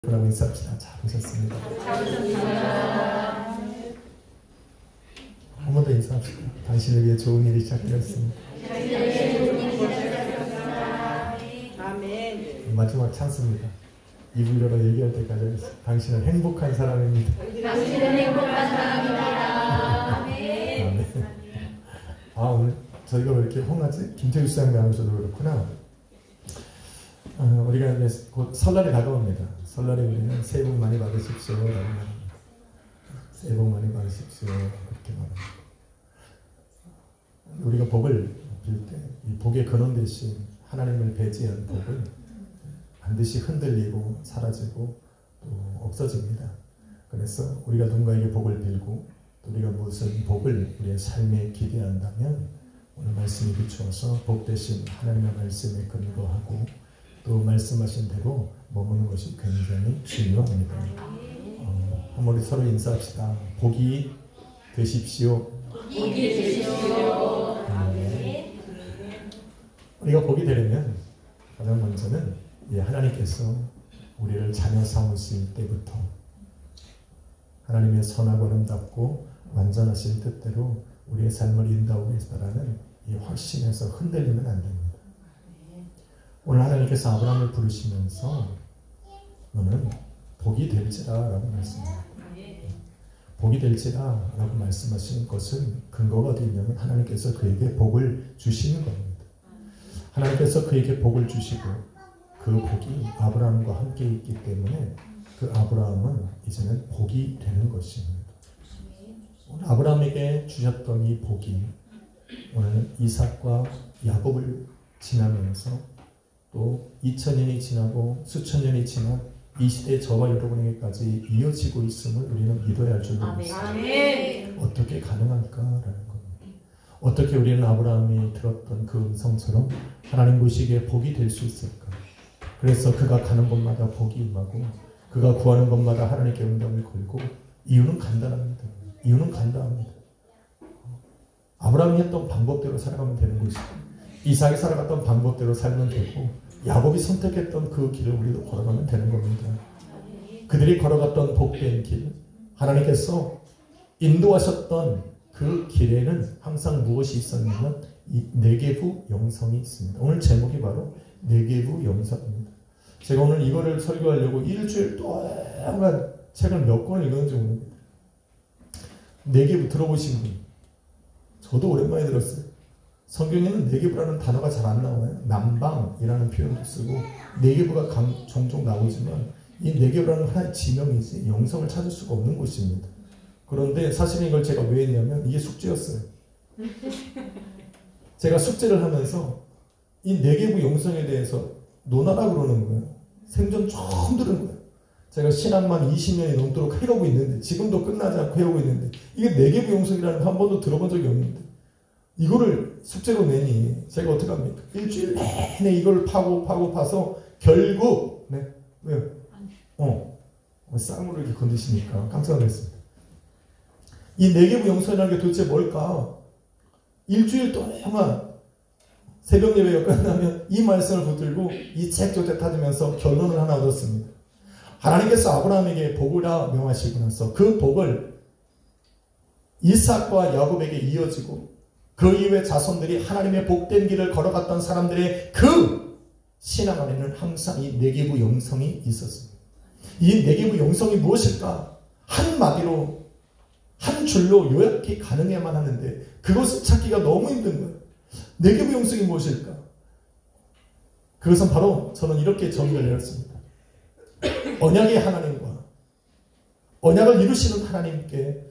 그러고 인사합시다. 잘 오셨습니다. 한 번 더 인사합시다. 당신을 위해 좋은 일이 시작되었습니다. 아멘. 마지막 찬스입니다. 입을 열어 얘기할 때까지 하겠습니다. 당신은 행복한 사람입니다. 당신은 행복한 사람입니다. 아멘. 오늘 저희가 왜 이렇게 흥하지? 김태우 시장님 하면서도 그렇구나. 우리가 이제 곧 설날이 다가옵니다. 설날에 우리는 새해 복 많이 받으십시오 라고 말합니다. 새해 복 많이 받으십시오 그렇게 말합니다. 우리가 복을 빌 때 이 복의 근원 대신 하나님을 배제한 복은 반드시 흔들리고 사라지고 또 없어집니다. 그래서 우리가 누군가에게 복을 빌고 또 우리가 무슨 복을 우리의 삶에 기대한다면 오늘 말씀이 비추어서 복 대신 하나님의 말씀에 근거하고 또 말씀하신 대로 머무는 것이 굉장히 중요합니다. 한번 우리 서로 인사합시다. 복이 되십시오. 복이 되십시오. 우리가 복이 되려면 가장 먼저는 하나님께서 우리를 자녀 삼으실 때부터 하나님의 선하고 아름답고 완전하신 뜻대로 우리의 삶을 인도하고 계시다라는 이 확신에서 흔들리면 안 됩니다. 오늘 하나님께서 아브라함을 부르시면서 너는 복이 될지라 라고 말씀합니다. 복이 될지라 라고 말씀하신 것은 근거가 어디 있냐면 하나님께서 그에게 복을 주시는 겁니다. 하나님께서 그에게 복을 주시고 그 복이 아브라함과 함께 있기 때문에 그 아브라함은 이제는 복이 되는 것입니다. 오늘 아브라함에게 주셨던 이 복이 오늘 이삭과 야곱을 지나면서 또 2000년이 지나고 수천 년이 지난 이 시대 저와 여러분에게까지 이어지고 있음을 우리는 믿어야 할 줄로 믿습니다. 어떻게 가능할까라는 겁니다. 어떻게 우리는 아브라함이 들었던 그 음성처럼 하나님 보시기에 복이 될 수 있을까? 그래서 그가 가는 곳마다 복이 임하고 그가 구하는 것마다 하나님께 응답을 걸고 이유는 간단합니다. 이유는 간단합니다. 아브라함이 했던 방법대로 살아가면 되는 것이고 이삭이 살아갔던 방법대로 살면 되고 야곱이 선택했던 그 길을 우리도 걸어가면 되는 겁니다. 그들이 걸어갔던 복된 길, 하나님께서 인도하셨던 그 길에는 항상 무엇이 있었냐면 이 네게부 영성이 있습니다. 오늘 제목이 바로 네게부 영성입니다. 제가 오늘 이거를 설교하려고 일주일 동안 책을 몇 권을 읽었는지 모릅니다. 네게부 들어보신 분? 저도 오랜만에 들었어요. 성경에는 네게부라는 단어가 잘 안 나와요. 남방이라는 표현도 쓰고 네게부가 종종 나오지만 이 네게부라는 하나의 지명이지 영성을 찾을 수가 없는 곳입니다. 그런데 사실은 이걸 제가 왜 했냐면 이게 숙제였어요. 제가 숙제를 하면서 이 네게부 영성에 대해서 논하라 그러는 거예요. 생전 처음 들은 거예요. 제가 신학만 20년이 넘도록 해오고 있는데 지금도 끝나지 않고 해오고 있는데 이게 네게부 영성이라는 거 한 번도 들어본 적이 없는데 이거를 숙제로 내니 제가 어떻게 합니까? 일주일 내내 이걸 파서 결국 왜요? 쌍으로 이렇게 건드시니까 깜짝 놀랐습니다. 이 네게부 영성이라는 게 도대체 뭘까? 일주일 동안 새벽 예배가 끝나면 이 말씀을 붙들고 이 책 조제 찾으면서 결론을 하나 얻었습니다. 하나님께서 아브라함에게 복이라 명하시고 나서 그 복을 이삭과 야곱에게 이어지고 그 이후에 자손들이 하나님의 복된 길을 걸어갔던 사람들의 그 신앙 안에는 항상 이 네게부 영성이 있었습니다. 이 네게부 영성이 무엇일까? 한마디로 한 줄로 요약이 가능해야만 하는데 그것을 찾기가 너무 힘든 거예요. 네게부 영성이 무엇일까? 그것은 바로 저는 이렇게 정의를 내렸습니다. 언약의 하나님과 언약을 이루시는 하나님께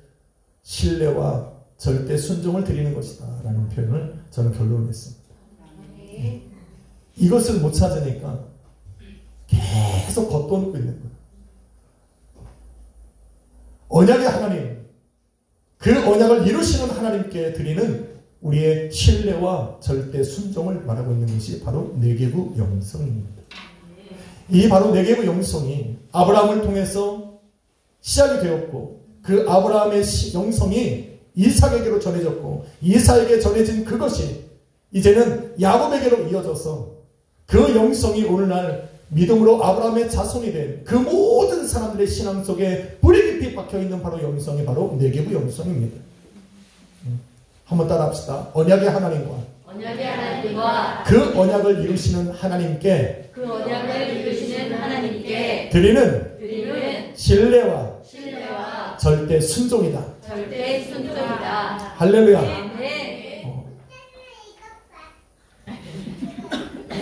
신뢰와 절대 순종을 드리는 것이다 라는 표현을 저는 결론을 했습니다. 이것을 못 찾으니까 계속 겉도놓고 있는 거예요. 언약의 하나님, 그 언약을 이루시는 하나님께 드리는 우리의 신뢰와 절대 순종을 말하고 있는 것이 바로 네게부 영성입니다. 이 바로 네게부 영성이 아브라함을 통해서 시작이 되었고 그 아브라함의 영성이 이삭에게로 전해졌고 이삭에게 전해진 그것이 이제는 야곱에게로 이어져서 그 영성이 오늘날 믿음으로 아브라함의 자손이 된 그 모든 많은 사람들의 신앙 속에 뿌리 깊이 박혀있는 바로 영성이 바로 네게부 영성입니다. 한번 따라합시다. 언약의 하나님과 언약의 하나님과 그 언약을 이루시는 하나님께 그 언약을 이루시는 하나님께 드리는 신뢰와 절대 순종이다. 절대 순종이다. 할렐루야. 네.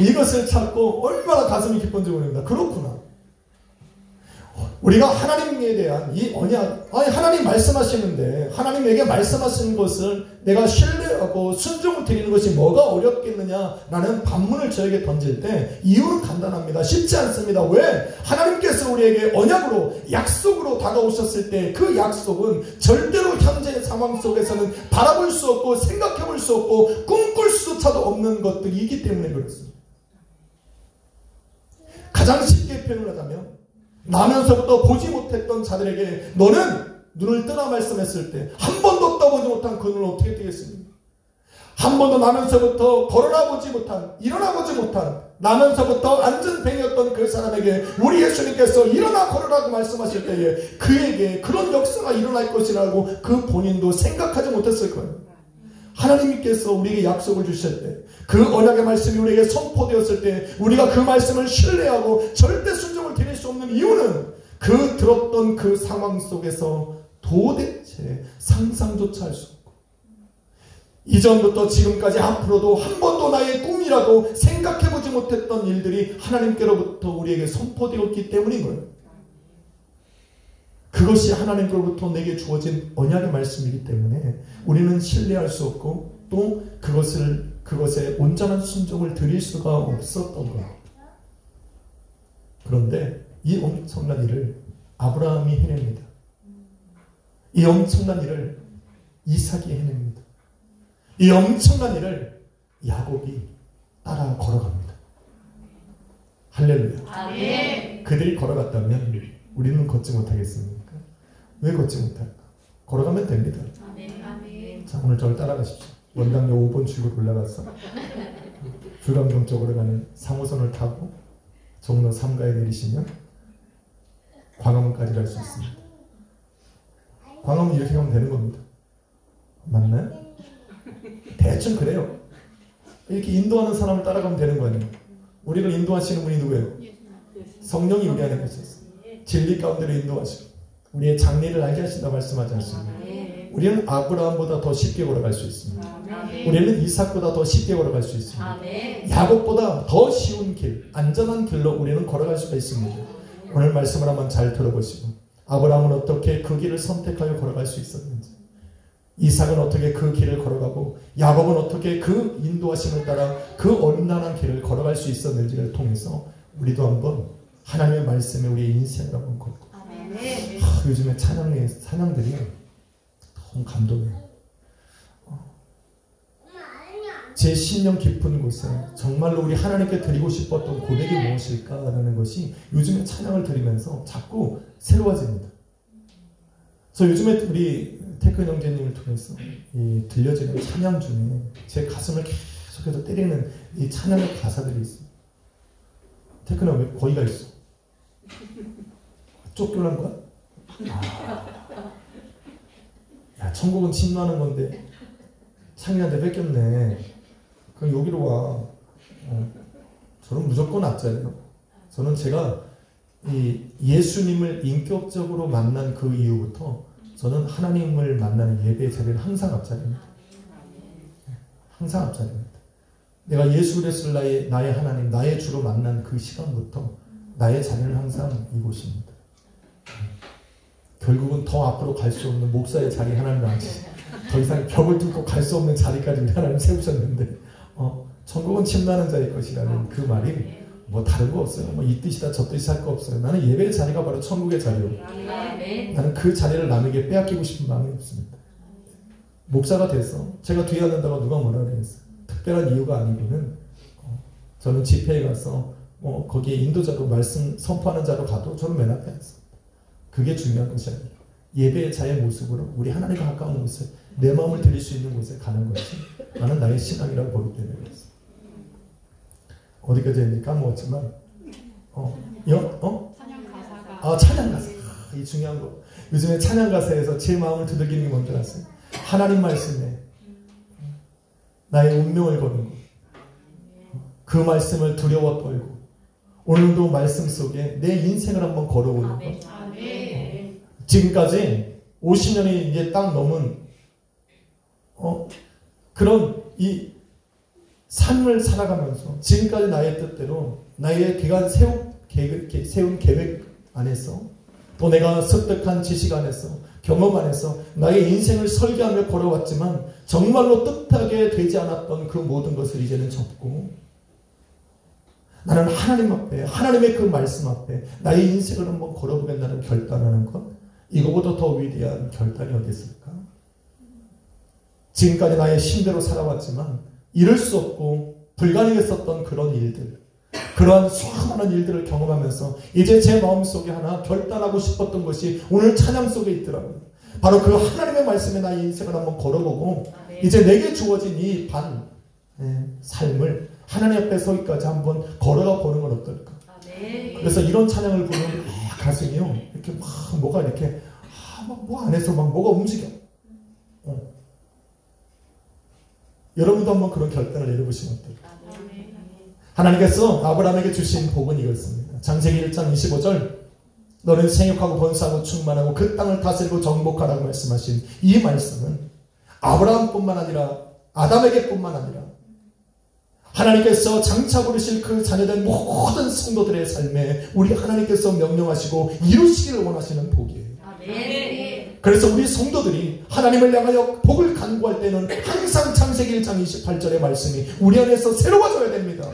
이것을 찾고 얼마나 가슴이 기쁜지 모릅니다. 그렇구나. 우리가 하나님에 대한 이 언약, 하나님 말씀하시는데 하나님에게 말씀하신 것을 내가 신뢰하고 순종을 드리는 것이 뭐가 어렵겠느냐라는 반문을 저에게 던질 때 이유는 간단합니다. 쉽지 않습니다. 왜? 하나님께서 우리에게 언약으로 약속으로 다가오셨을 때 그 약속은 절대로 현재 상황 속에서는 바라볼 수 없고 생각해 볼 수 없고 꿈꿀 수조차도 없는 것들이기 때문에 그렇습니다. 가장 쉽게 표현을 하자면 나면서부터 보지 못했던 자들에게 너는 눈을 뜨라 말씀했을 때 한 번도 떠보지 못한 그 눈을 어떻게 뜨겠습니까? 한 번도 나면서부터 걸어나보지 못한, 일어나보지 못한, 나면서부터 안전뱅이였던 그 사람에게 우리 예수님께서 일어나 걸으라고 말씀하실 때에 그에게 그런 역사가 일어날 것이라고 그 본인도 생각하지 못했을 거예요. 하나님께서 우리에게 약속을 주실 때, 그 언약의 말씀이 우리에게 선포되었을 때 우리가 그 말씀을 신뢰하고 절대 순종을 드릴 수 없는 이유는 그 들었던 그 상황 속에서 도대체 상상조차 할 수 없고 이전부터 지금까지 앞으로도 한 번도 나의 꿈이라도 생각해보지 못했던 일들이 하나님께로부터 우리에게 선포되었기 때문인 거예요. 그것이 하나님께로부터 내게 주어진 언약의 말씀이기 때문에 우리는 신뢰할 수 없고 또 그것에 온전한 순종을 드릴 수가 없었던 거예요. 그런데 이 엄청난 일을 아브라함이 해냅니다. 이 엄청난 일을 이삭이 해냅니다. 이 엄청난 일을 야곱이 따라 걸어갑니다. 할렐루야. 아멘. 그들이 걸어갔다면 우리는 걷지 못하겠습니까? 왜 걷지 못할까? 걸어가면 됩니다. 아멘. 자, 오늘 저를 따라가십시오. 원당역 5번 출구로 올라가서 불광동 쪽으로 가는 3호선을 타고 종로 3가에 내리시면 광화문까지 갈 수 있습니다. 광화문 이렇게 가면 되는 겁니다. 맞나요? 대충 그래요. 이렇게 인도하는 사람을 따라가면 되는 거 아니에요. 우리를 인도하시는 분이 누구예요? 성령이 우리 안에 계셨어요. 진리 가운데로 인도하시고 우리의 장래를 알게 하신다 말씀하지 않습니까? 우리는 아브라함보다 더 쉽게 걸어갈 수 있습니다. 우리는 이삭보다 더 쉽게 걸어갈 수 있습니다. 야곱보다 더 쉬운 길, 안전한 길로 우리는 걸어갈 수가 있습니다. 오늘 말씀을 한번 잘 들어보시고 아브라함은 어떻게 그 길을 선택하여 걸어갈 수 있었는지, 이삭은 어떻게 그 길을 걸어가고 야곱은 어떻게 그 인도하심을 따라 그 온난한 길을 걸어갈 수 있었는지를 통해서 우리도 한번 하나님의 말씀에 우리의 인생을 한번 걷고 요즘에 찬양들이 너무 감동해요. 제 신령 깊은 곳에 정말로 우리 하나님께 드리고 싶었던 고백이 무엇일까라는 것이 요즘에 찬양을 드리면서 자꾸 새로워집니다. 그래서 요즘에 우리 태근 형제님을 통해서 이 들려지는 찬양 중에 제 가슴을 계속해서 때리는 이 찬양의 가사들이 있어요. 태근아 왜 거기가 있어? 쫓겨난 거야? 야, 천국은 침노하는 건데 창이한테 뺏겼네. 그럼 여기로 와. 저는 무조건 앞자리요. 저는 제가 이 예수님을 인격적으로 만난 그 이후부터 저는 하나님을 만나는 예배의 자리는 항상 앞자리입니다. 항상 앞자리입니다. 내가 예수 그리스도를 나의 하나님, 나의 주로 만난 그 시간부터 나의 자리는 항상 이곳입니다. 결국은 더 앞으로 갈 수 없는 목사의 자리 하나님 아니지. 더 이상 벽을 뚫고 갈 수 없는 자리까지 우리 하나님 세우셨는데 천국은 침나는 자의 것이라는 그 말이 뭐 다른 거 없어요. 뭐 이 뜻이다 저 뜻이 할 거 없어요. 나는 예배의 자리가 바로 천국의 자리요. 나는 그 자리를 남에게 빼앗기고 싶은 마음이 없습니다. 목사가 돼서 제가 뒤에 앉는다고 누가 뭐라 그랬어요. 특별한 이유가 아니고는 저는 집회에 가서 거기에 인도자로 말씀 선포하는 자로 가도 저는 맨 앞에 앉습니다. 그게 중요한 것이 아니에요. 예배의 자의 모습으로 우리 하나님과 가까운 곳에 내 마음을 드릴 수 있는 곳에 가는 것이 나는 나의 신앙이라고 보기 때문에 그렇습니다. 어디까지 했는지 까먹었지만 찬양가사. 이 중요한 거. 요즘에 찬양가사에서 제 마음을 두들기는 게 뭔지 아세요? 하나님 말씀에 나의 운명을 거는 거. 그 말씀을 두려워 떨고 오늘도 말씀 속에 내 인생을 한번 걸어보는 것. 지금까지 50년이 이제 딱 넘은 그런 이 삶을 살아가면서 지금까지 나의 뜻대로 나의 기간 세운 계획 안에서 또 내가 습득한 지식 안에서 경험 안에서 나의 인생을 설계하며 걸어왔지만 정말로 뜻하게 되지 않았던 그 모든 것을 이제는 접고 나는 하나님 앞에 하나님의 그 말씀 앞에 나의 인생을 한번 걸어보겠다는 결단하는 것, 이거보다 더 위대한 결단이 어디 있을까? 지금까지 나의 힘대로 살아왔지만 이룰 수 없고 불가능했었던 그런 일들, 그러한 수많은 일들을 경험하면서 이제 제 마음속에 하나 결단하고 싶었던 것이 오늘 찬양 속에 있더라고요. 바로 그 하나님의 말씀에 나의 인생을 한번 걸어보고 이제 내게 주어진 이 삶을 하나님 앞에 서기까지 한번 걸어가 보는 건 어떨까? 그래서 이런 찬양을 부르면 가슴이요 이렇게 막 뭐가 이렇게 뭐 안에서 막 뭐가 움직여. 여러분도 한번 그런 결단을 내려보시면 어떨까? 하나님께서 아브라함에게 주신 복은 이것입니다. 창세기 1장 25절 너는 생육하고 번성하고 충만하고 그 땅을 다스리고 정복하라고 말씀하신 이 말씀은 아브라함뿐만 아니라 아담에게뿐만 아니라 하나님께서 장차 부르실 그 자녀된 모든 성도들의 삶에 우리 하나님께서 명령하시고 이루시기를 원하시는 복이에요. 그래서 우리 성도들이 하나님을 향하여 복을 간구할 때는 항상 창세기 1장 28절의 말씀이 우리 안에서 새로워져야 됩니다.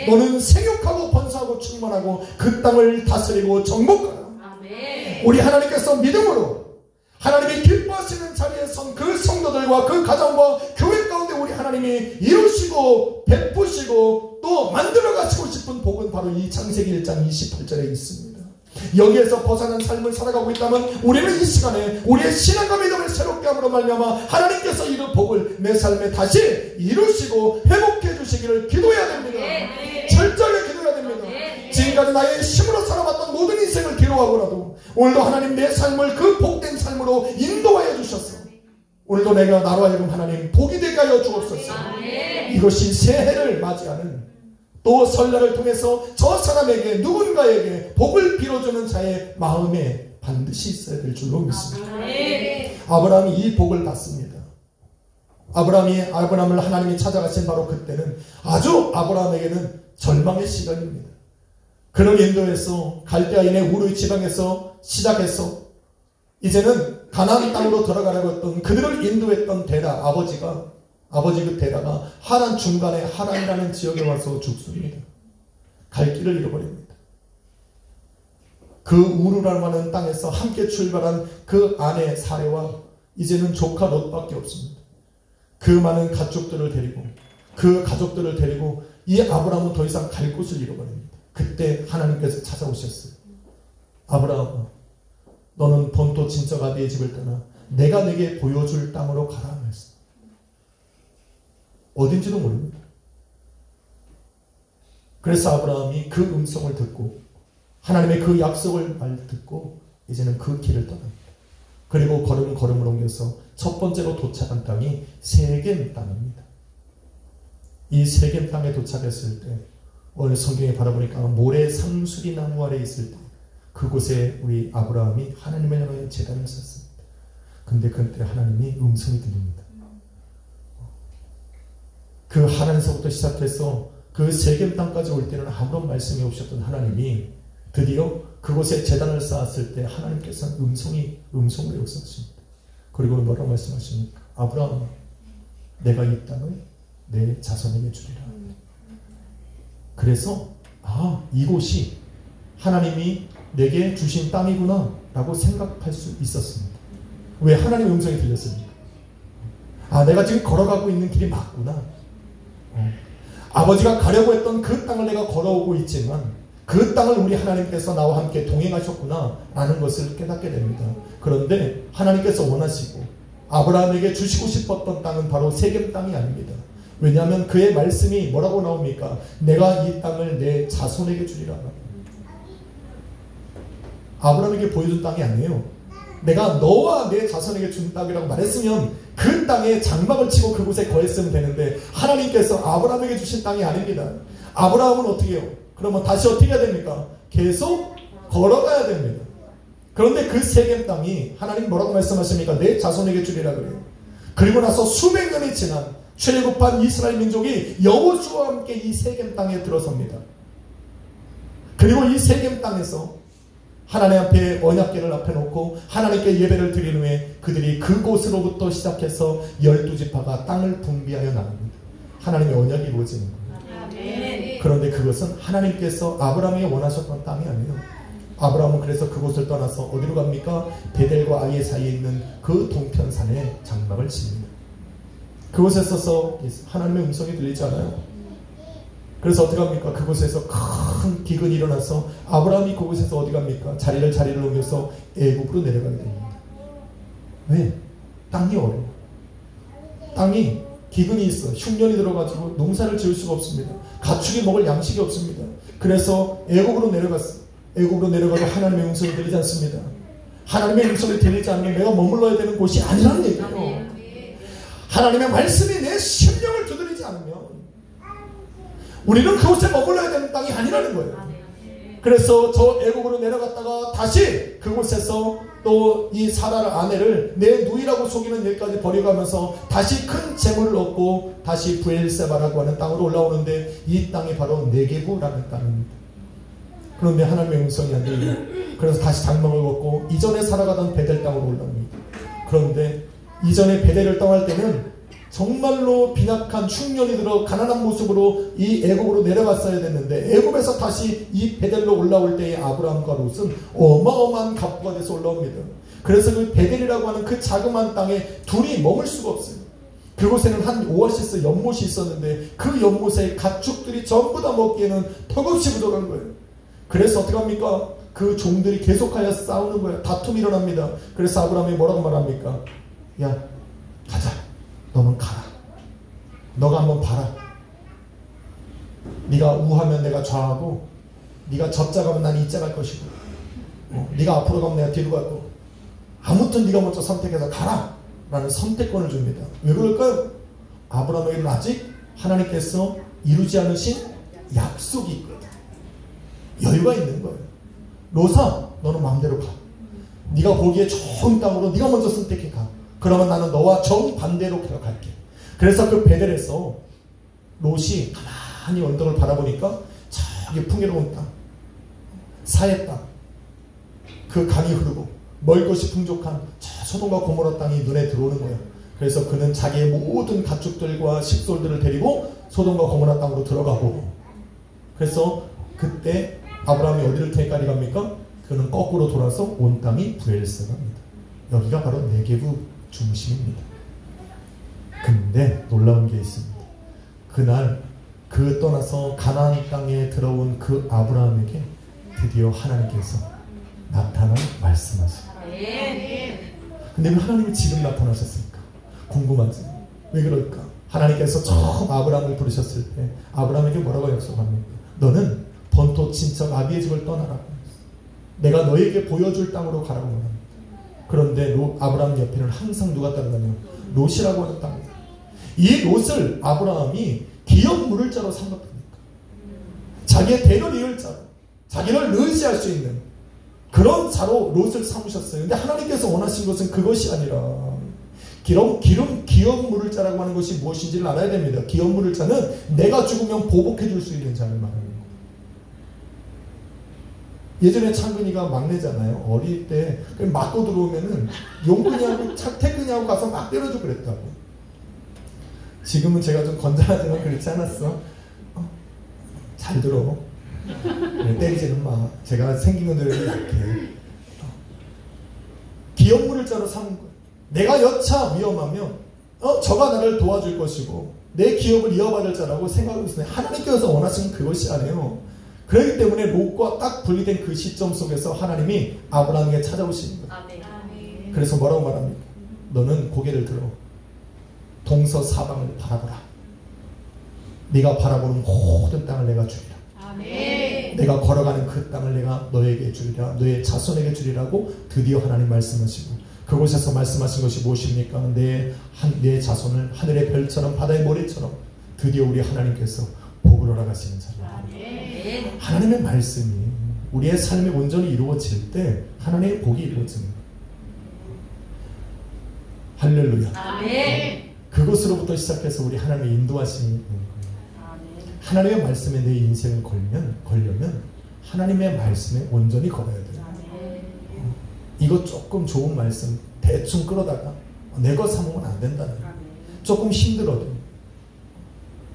너는 생육하고 번성하고 충만하고 그 땅을 다스리고 정복하라. 우리 하나님께서 믿음으로 하나님이 기뻐하시는 자리에 선 그 성도들과 그 가정과 교회 가운데 우리 하나님이 이루시고 베푸시고 또 만들어 가시고 싶은 복은 바로 이 창세기 1장 28절에 있습니다. 여기에서 벗어난 삶을 살아가고 있다면 우리는 이 시간에 우리의 신앙과 믿음을 새롭게 함으로 말미암아 하나님께서 이룬 복을 내 삶에 다시 이루시고 회복해 주시기를 기도해야 됩니다. 철저하게 기도해야 됩니다. 지금까지 나의 힘으로 살아왔던 모든 인생을 기록하고라도 오늘도 하나님 내 삶을 그 복된 삶으로 인도하여 주셨어. 오늘도 내가 나로 하여금 하나님 복이 되게 하여 주옵소서. 이것이 새해를 맞이하는 또 설날을 통해서 저 사람에게 누군가에게 복을 빌어주는 자의 마음에 반드시 있어야 될 줄로 믿습니다. 아브라함이 이 복을 받습니다. 아브라함을 하나님이 찾아가신 바로 그때는 아주 아브라함에게는 절망의 시간입니다. 그를 인도해서 갈대아인의 우르 지방에서 시작해서 이제는 가나안 땅으로 들어가려고 했던 그들을 인도했던 데라 아버지 그 데라가 하란 중간에 하란이라는 지역에 와서 죽습니다. 갈 길을 잃어버립니다. 그 우르라고 하는 땅에서 함께 출발한 그 아내 사레와 이제는 조카 롯밖에 없습니다. 그 많은 가족들을 데리고 이 아브라함은 더 이상 갈 곳을 잃어버립니다. 그때 하나님께서 찾아오셨어요. 아브라함아, 너는 본토 친척 아비의 집을 떠나 내가 내게 보여줄 땅으로 가라 말씀. 어딘지도 모릅니다. 그래서 아브라함이 그 음성을 듣고 하나님의 그 약속을 듣고 이제는 그 길을 떠납니다. 그리고 걸음을 옮겨서 첫 번째로 도착한 땅이 세겜 땅입니다. 이 세겜 땅에 도착했을 때 오늘 성경에 바라보니까 모래 상수리 나무 아래 있을 때 그곳에 우리 아브라함이 하나님을 향하여 제단을 섰습니다. 근데 그때 하나님이 음성이 들립니다. 그 하란에서부터 시작해서 그 세겜 땅까지 올 때는 아무런 말씀이 없었던 하나님이 드디어 그곳에 제단을 쌓았을 때 하나님께서 음성으로 역사하십니다. 그리고 뭐라고 말씀하십니까? 아브라함, 내가 이 땅을 내 자손에게 주리라. 그래서 이곳이 하나님이 내게 주신 땅이구나 라고 생각할 수 있었습니다. 왜? 하나님의 음성이 들렸습니까? 내가 지금 걸어가고 있는 길이 맞구나. 아버지가 가려고 했던 그 땅을 내가 걸어오고 있지만 그 땅을 우리 하나님께서 나와 함께 동행하셨구나 라는 것을 깨닫게 됩니다. 그런데 하나님께서 원하시고 아브라함에게 주시고 싶었던 땅은 바로 세겜 땅이 아닙니다. 왜냐하면 그의 말씀이 뭐라고 나옵니까? 내가 이 땅을 내 자손에게 주리라. 아브라함에게 보여준 땅이 아니에요. 내가 너와 내 자손에게 준 땅이라고 말했으면 그 땅에 장막을 치고 그곳에 거했으면 되는데 하나님께서 아브라함에게 주신 땅이 아닙니다. 아브라함은 어떻게 해요? 그러면 다시 어떻게 해야 됩니까? 계속 걸어가야 됩니다. 그런데 그 세겜 땅이 하나님 뭐라고 말씀하십니까? 내 자손에게 주리라 그래요. 그리고 나서 수백 년이 지난 출애굽한 이스라엘 민족이 여호수아와 함께 이 세겜 땅에 들어섭니다. 그리고 이 세겜 땅에서 하나님 앞에 언약궤를 앞에 놓고 하나님께 예배를 드린 후에 그들이 그곳으로부터 시작해서 12지파가 땅을 분비하여 나갑니다. 하나님의 언약이 이루어지는 거예요. 그런데 그것은 하나님께서 아브라함이 원하셨던 땅이 아니에요. 아브라함은 그래서 그곳을 떠나서 어디로 갑니까? 베델과 아이의 사이에 있는 그 동편산에 장막을 칩니다. 그곳에 서서 하나님의 음성이 들리지 않아요. 그래서 어떻게 합니까? 그곳에서 큰 기근이 일어나서 아브라함이 그곳에서 어디 갑니까? 자리를 옮겨서 애굽으로 내려가게 됩니다. 왜? 땅이 어려워. 땅이 기근이 있어. 흉년이 들어가지고 농사를 지을 수가 없습니다. 가축이 먹을 양식이 없습니다. 그래서 애굽으로 내려갔어. 애굽으로 내려가도 하나님의 음성이 들리지 않습니다. 하나님의 음성이 들리지 않으면 내가 머물러야 되는 곳이 아니라는 얘기예요. 하나님의 말씀이 내 심령을 두드리지 않으면 우리는 그곳에 머물러야 되는 땅이 아니라는 거예요. 그래서 저 애국으로 내려갔다가 다시 그곳에서 또 이 사라의 아내를 내 누이라고 속이는 일까지 버려가면서 다시 큰 재물을 얻고 다시 브엘세바라고 하는 땅으로 올라오는데 이 땅이 바로 네게부라는 땅입니다. 그런데 하나님의 음성이 안 들려요. 그래서 다시 장막을 걷고 이전에 살아가던 베델 땅으로 올라옵니다. 그런데 이전에 베델을 떠날 때는 정말로 빈약한 흉년이 들어 가난한 모습으로 이 애굽으로 내려갔어야 됐는데 애굽에서 다시 이 베델로 올라올 때의 아브라함과 롯은 어마어마한 갑부가 돼서 올라옵니다. 그래서 그 베델이라고 하는 그 자그마한 땅에 둘이 머물 수가 없어요. 그곳에는 한 오아시스 연못이 있었는데 그 연못에 가축들이 전부 다 먹기에는 턱없이 부족한 거예요. 그래서 어떻게 합니까? 그 종들이 계속하여 싸우는 거예요. 다툼이 일어납니다. 그래서 아브라함이 뭐라고 말합니까? 야, 가자. 너는 가라. 너가 한번 봐라. 네가 우하면 내가 좌하고 네가 저자 가면 난 이자 갈 것이고 네가 앞으로 가면 내가 뒤로 가고 아무튼 네가 먼저 선택해서 가라 라는 선택권을 줍니다. 왜 그럴까요? 아브라함에게는 아직 하나님께서 이루지 않으신 약속이 있거든. 여유가 있는 거예요. 롯아, 너는 마음대로 가. 네가 보기에 좋은 땅으로 네가 먼저 선택해 가. 그러면 나는 너와 정반대로 갈게. 그래서 그 베델에서 롯이 가만히 언덕을 바라보니까 저기 풍요로운 땅, 사해 땅, 그 강이 흐르고 먹을 것이 풍족한 저 소돔과 고모라 땅이 눈에 들어오는 거예요. 그래서 그는 자기의 모든 가축들과 식솔들을 데리고 소돔과 고모라 땅으로 들어가고, 그래서 그때 아브라함이 어디를 테니까리 갑니까? 그는 거꾸로 돌아서 온 땅이 브엘세바입니다. 여기가 바로 네게부 중심입니다. 근데 놀라운 게 있습니다. 그날 그 떠나서 가나안 땅에 들어온 그 아브라함에게 드디어 하나님께서 나타나 말씀하세요. 근데 왜 하나님이 지금 나타나셨을까? 궁금하지? 왜 그럴까? 하나님께서 처음 아브라함을 부르셨을 때 아브라함에게 뭐라고 약속합니까? 너는 본토 친척 아비의 집을 떠나라. 내가 너에게 보여줄 땅으로 가라고 합니다. 그런데 아브라함 옆에는 항상 누가 따르냐면 롯이라고 하는 땅입니다. 이 롯을 아브라함이 기업 물을 자로 삼았답니다. 자기의 대를 이을 자로, 자기를 의지할 수 있는 그런 자로 롯을 삼으셨어요. 근데 하나님께서 원하신 것은 그것이 아니라 기업 물을 자라고 하는 것이 무엇인지를 알아야 됩니다. 기업 물을 자는 내가 죽으면 보복해 줄 수 있는 자를 말하는 거예요. 예전에 창근이가 막내잖아요. 어릴 때 맞고 들어오면은 용근이하고 태근이하고 가서 막 때려주고 그랬다고. 지금은 제가 좀 건장하지만 그렇지 않았어. 잘 들어. 때리지는 마. 제가 생긴 건 되게 약해. 기업 물을 자로 삼은 거예요. 내가 여차 위험하면 저가 나를 도와줄 것이고 내 기업을 이어받을 자라고 생각하고 있습니다. 하나님께서 원하시는 그것이 아니에요. 그렇기 때문에 롯과 딱 분리된 그 시점 속에서 하나님이 아브라함에게 찾아오십니다. 아멘. 그래서 뭐라고 말합니까? 너는 고개를 들어 동서사방을 바라보라. 네가 바라보는 모든 땅을 내가 주리라. 아멘. 내가 걸어가는 그 땅을 내가 너에게 주리라, 너의 자손에게 주리라고 드디어 하나님 말씀하시고, 그곳에서 말씀하신 것이 무엇입니까? 내 자손을 하늘의 별처럼 바다의 모래처럼 드디어 우리 하나님께서 복을 허락하시는 자리입니다. 하나님의 말씀이 우리의 삶에 온전히 이루어질 때 하나님의 복이 이루어집니다. 할렐루야. 그것으로부터 시작해서 우리 하나님의 인도하심이 있는 거예요. 하나님의 말씀에 내 인생을 걸려면 하나님의 말씀에 온전히 걸어야 돼요. 이거 조금 좋은 말씀 대충 끌어다가 내 것 삼으면 안 된다는 거예요. 조금 힘들어도,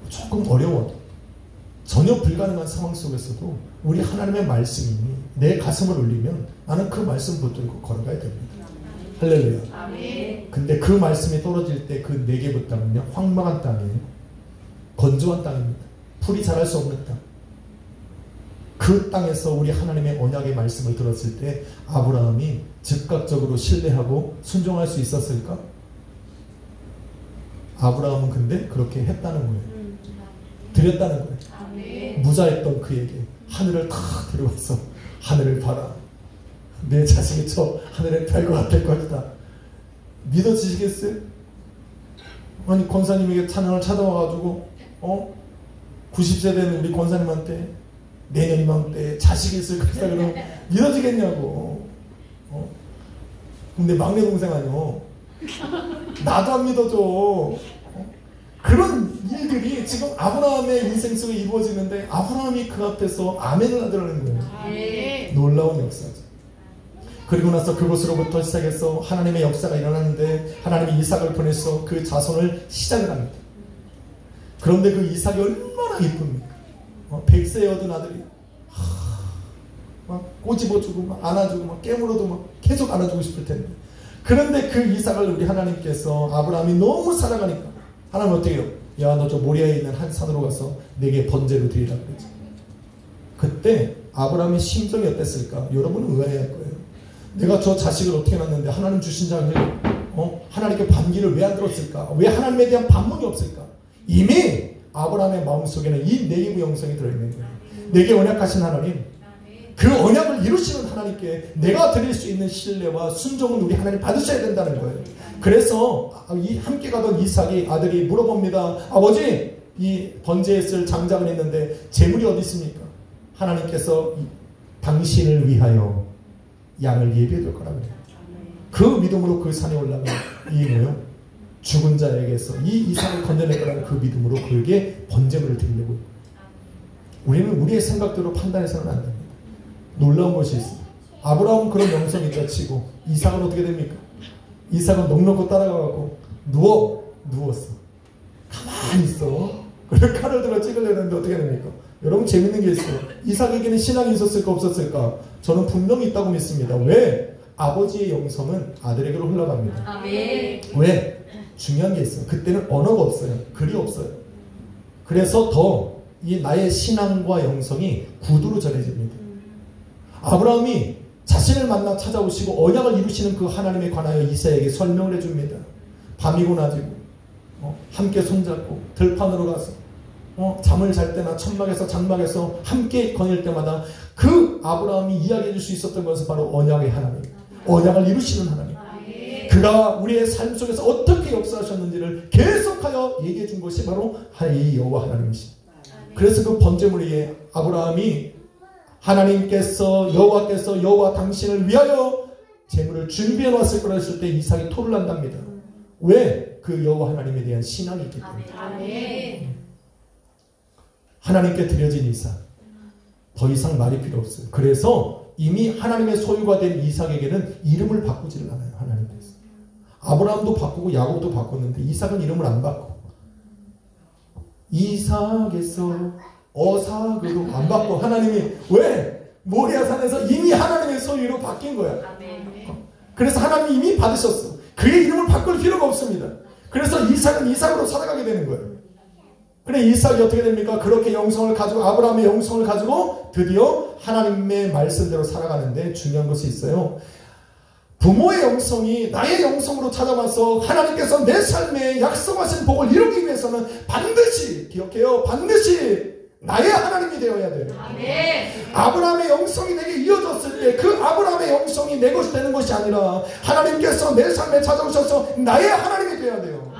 조금 어려워도, 전혀 불가능한 상황 속에서도 우리 하나님의 말씀이 내 가슴을 울리면 나는 그 말씀 붙들고 걸어가야 됩니다. 할렐루야. 근데 그 말씀이 떨어질 때 그 네게부 땅은요, 황망한 땅이에요. 건조한 땅입니다. 풀이 자랄 수 없는 땅. 그 땅에서 우리 하나님의 언약의 말씀을 들었을 때 아브라함이 즉각적으로 신뢰하고 순종할 수 있었을까? 아브라함은 근데 그렇게 했다는 거예요. 드렸다는 거예요. 무자했던 그에게 하늘을 탁 들어와서 하늘을 봐라. 내 자식이 저 하늘의 별과 같을 것이다. 믿어지시겠어요? 아니 권사님에게 찬양을 찾아와가지고 90세 된 우리 권사님한테 내년 이맘때 자식이 있을 것이다 그러면 믿어지겠냐고. 근데 막내 동생 아니요. 나도 안 믿어줘. 그런 일들이 지금 아브라함의 인생 속에 이루어지는데 아브라함이 그 앞에서 아멘을 하더라는 거예요. 놀라운 역사죠. 그리고 나서 그곳으로부터 시작해서 하나님의 역사가 일어나는데 하나님이 이삭을 보내서 그 자손을 시작을 합니다. 그런데 그 이삭이 얼마나 이쁩니까? 100세에 얻은 아들이 막 꼬집어주고 막 안아주고 막 깨물어도 막 계속 안아주고 싶을 텐데, 그런데 그 이삭을 우리 하나님께서 아브라함이 너무 사랑하니까 하나님 어떻게 해요? 야, 너 저 모리아에 있는 한 산으로 가서 내게 번제로 드리라 그러죠. 그때 아브라함의 심정이 어땠을까? 여러분은 의아해할 거예요. 내가 저 자식을 어떻게 낳았는데 하나님 주신 자를 하나님께 반기를 왜 안 들었을까? 왜 하나님에 대한 반문이 없을까? 이미 아브라함의 마음속에는 이 네게부 영성이 들어있는 거예요. 내게 언약하신 하나님, 그 언약을 이루시는 하나님께 내가 드릴 수 있는 신뢰와 순종은 우리 하나님 받으셔야 된다는 거예요. 그래서 함께 가던 이삭이 아들이 물어봅니다. 아버지, 이 번제에 쓸 장작을 했는데 재물이 어디 있습니까? 하나님께서 당신을 위하여 양을 예비해 둘 거라고 해요. 그 믿음으로 그 산에 올라가 이 뭐요? 죽은 자에게서 이 이삭을 건져낼 거라는 그 믿음으로 그에게 번제물을 드리려고. 우리는 우리의 생각대로 판단해서는 안 됩니다. 놀라운 것이 있습니다. 아브라함은 그런 영성이 있다 치고 이삭은 어떻게 됩니까? 이삭은 넉넉히 따라가고 누웠어. 가만히 있어. 그래서 칼을 들어 찍으려고 했는데 어떻게 됩니까? 여러분 재밌는 게 있어요. 이삭에게는 신앙이 있었을까 없었을까? 저는 분명히 있다고 믿습니다. 왜? 아버지의 영성은 아들에게로 흘러갑니다. 아멘. 왜? 중요한 게 있어요. 그때는 언어가 없어요. 글이 없어요. 그래서 더 이 나의 신앙과 영성이 구두로 전해집니다. 아브라함이 자신을 만나 찾아오시고 언약을 이루시는 그 하나님에 관하여 이삭에게 설명을 해줍니다. 밤이고 낮이고 함께 손잡고 들판으로 가서 잠을 잘 때나 천막에서 장막에서 함께 거닐 때마다 그 아브라함이 이야기해 줄 수 있었던 것은 바로 언약의 하나님, 언약을 이루시는 하나님, 그가 우리의 삶 속에서 어떻게 역사하셨는지를 계속하여 얘기해 준 것이 바로 이 여호와 하나님이십니다. 그래서 그 번제물에 아브라함이 하나님께서 여호와 당신을 위하여 제물을 준비해 놨을 거라 했을 때 이삭이 토를 한답니다. 왜? 그 여호와 하나님에 대한 신앙이 있기 때문에. 하나님께 드려진 이삭, 더 이상 말이 필요 없어요. 그래서 이미 하나님의 소유가 된 이삭에게는 이름을 바꾸지를 않아요. 하나님께서. 아브라함도 바꾸고 야곱도 바꿨는데 이삭은 이름을 안 바꿔. 이삭에서 어삭으로 안 바꿔. 하나님이 왜? 모리아산에서 이미 하나님의 소유로 바뀐 거야. 그래서 하나님이 이미 받으셨어. 그의 이름을 바꿀 필요가 없습니다. 그래서 이삭은 이삭으로 살아가게 되는 거예요. 그래 이삭이 어떻게 됩니까? 그렇게 영성을 가지고 아브라함의 영성을 가지고 드디어 하나님의 말씀대로 살아가는데 중요한 것이 있어요. 부모의 영성이 나의 영성으로 찾아와서 하나님께서 내 삶에 약속하신 복을 이루기 위해서는 반드시 기억해요. 반드시 나의 하나님이 되어야 돼요. 아브라함의 영성이 내게 이어졌을 때 그 아브라함의 영성이 내 것이 되는 것이 아니라 하나님께서 내 삶에 찾아오셔서 나의 하나님이 되어야 돼요.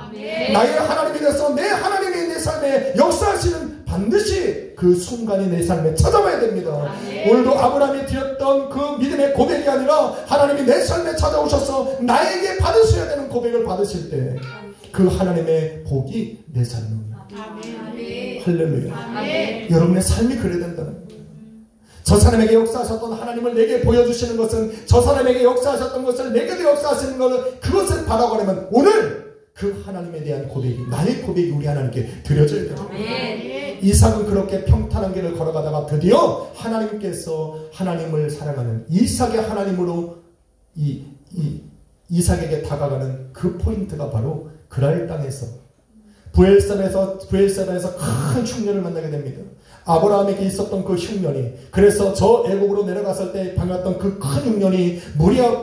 나의 하나님이 돼서 내 하나님이 내 삶에 역사하시는 반드시 그 순간이 내 삶에 찾아와야 됩니다. 오늘도 아브라함이 드렸던 그 믿음의 고백이 아니라 하나님이 내 삶에 찾아오셔서 나에게 받으셔야 되는 고백을 받으실 때 그 하나님의 복이 내 삶에 옵니다. 할렐루야. 여러분의 삶이 그래야 된다는 거예요. 저 사람에게 역사하셨던 하나님을 내게 보여주시는 것은 저 사람에게 역사하셨던 것을 내게도 역사하시는 것을 그것을 바라보려면 오늘 그 하나님에 대한 고백이 나의 고백이 우리 하나님께 드려져야 돼요. 이삭은 그렇게 평탄한 길을 걸어가다가 드디어 하나님께서 하나님을 사랑하는 이삭의 하나님으로 이삭에게 다가가는 그 포인트가 바로 그랄 땅에서 부엘세바에서 큰 흉년을 만나게 됩니다. 아브라함에게 있었던 그 흉년이, 그래서 저 애국으로 내려갔을 때 당했던 그 큰 흉년이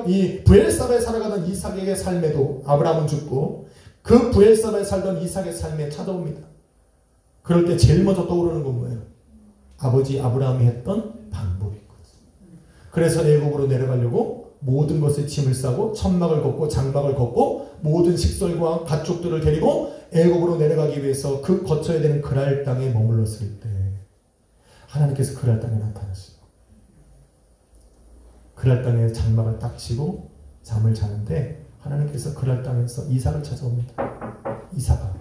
이 부엘세바에 살아가던 이삭에게 삶에도 아브라함은 죽고 그 부엘세바에 살던 이삭의 삶에 찾아옵니다. 그럴 때 제일 먼저 떠오르는 건 뭐예요? 아버지 아브라함이 했던 방법인 거죠. 그래서 애국으로 내려가려고 모든 것을 짐을 싸고 천막을 걷고 장막을 걷고 모든 식솔과 가축들을 데리고 애국으로 내려가기 위해서 그 거쳐야 되는 그랄 땅에 머물렀을 때 하나님께서 그랄 땅에 나타나시고 그랄 땅에 장막을 딱 치고 잠을 자는데 하나님께서 그랄 땅에서 이삭을 찾아옵니다. 이삭아,